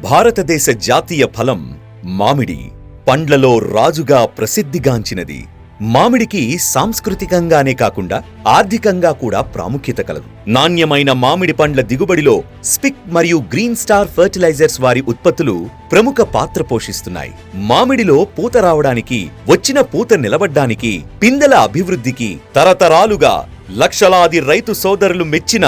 భారతదేశ జాతీయ ఫలం మామిడి. పండ్లలో రాజుగా ప్రసిద్ధిగాంచినది. మామిడికి సాంస్కృతికంగానే కాకుండా ఆర్థికంగా కూడా ప్రాముఖ్యత కలదు. నాణ్యమైన మామిడి పండ్ల దిగుబడిలో స్పిక్ మరియు గ్రీన్ స్టార్ ఫెర్టిలైజర్స్ వారి ఉత్పత్తులు ప్రముఖ పాత్ర పోషిస్తున్నాయి. మామిడిలో పూత రావడానికి, వచ్చిన పూత నిలబడ్డానికి, పిందెల అభివృద్ధికి తరతరాలుగా లక్షలాది రైతు సోదరులు మెచ్చిన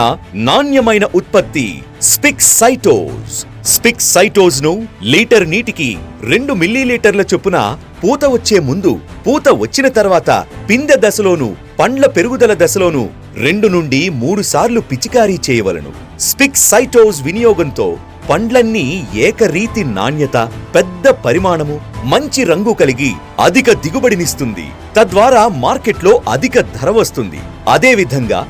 నాణ్యమైన ఉత్పత్తి స్పిక్ సైటోస్. స్పిక్ సైటోస్ ను లీటర్ నీటికి 2 మిల్లీలీటర్ల చొప్పున పూత వచ్చే ముందు, పూత వచ్చిన తర్వాత, పిందె దశలోను, పండ్ల పెరుగుదల దశలోను 2 నుండి 3 సార్లు పిచికారీ చేయవలను. స్పిక్ సైటోస్ వినియోగంతో పండ్లన్నీ ఏకరీతి నాణ్యత, పెద్ద పరిమాణము, మంచి రంగు కలిగి అధిక దిగుబడినిస్తుంది. తద్వారా మార్కెట్లో అధిక ధర వస్తుంది. అదేవిధంగా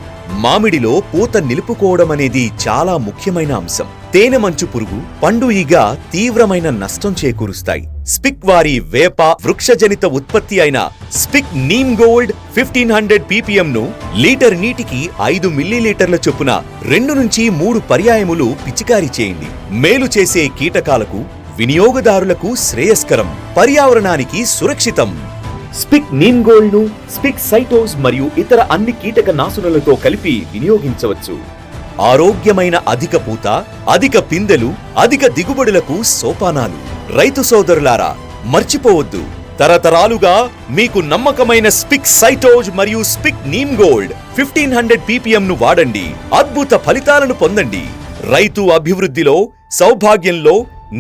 మామిడిలో పూత నిలుపుకోవడం అనేది చాలా ముఖ్యమైన అంశం. తేనె మంచు పురుగు, పండు ఈగ తీవ్రమైన నష్టం చేకూరుస్తాయి. స్పిక్ వారి వేప వృక్షజనిత ఉత్పత్తి అయిన స్పిక్ నీమ్ గోల్డ్ 1500 ppm ను లీటర్ నీటికి 5 మిల్లీలీటర్ల చొప్పున 2 నుంచి 3 పర్యాయములు పిచికారీ చేయండి. మేలు చేసే కీటకాలకు, వినియోగదారులకు శ్రేయస్కరం, పర్యావరణానికి సురక్షితం. స్పిక్ నీమ్ గోల్డ్ ను స్పిక్ సైటోస్ మరియు ఇతర అన్ని కీటక నాశనులతో కలిపి వినియోగించవచ్చు. ఆరోగ్యమైన అధిక పూత, అధిక పిందెలు, అధిక దిగుబడులకు సోపానాలు. రైతు సోదరులారా, మర్చిపోవద్దు, తరతరాలుగా మీకు నమ్మకమైన స్పిక్ సైటోజ్ మరియు స్పిక్ నీమ్ గోల్డ్ 1500 ppm ను వాడండి. అద్భుత ఫలితాలను పొందండి. రైతు అభివృద్ధిలో, సౌభాగ్యంలో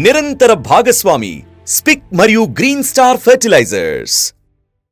నిరంతర భాగస్వామి స్పిక్ మరియు గ్రీన్ స్టార్ ఫెర్టిలైజర్స్.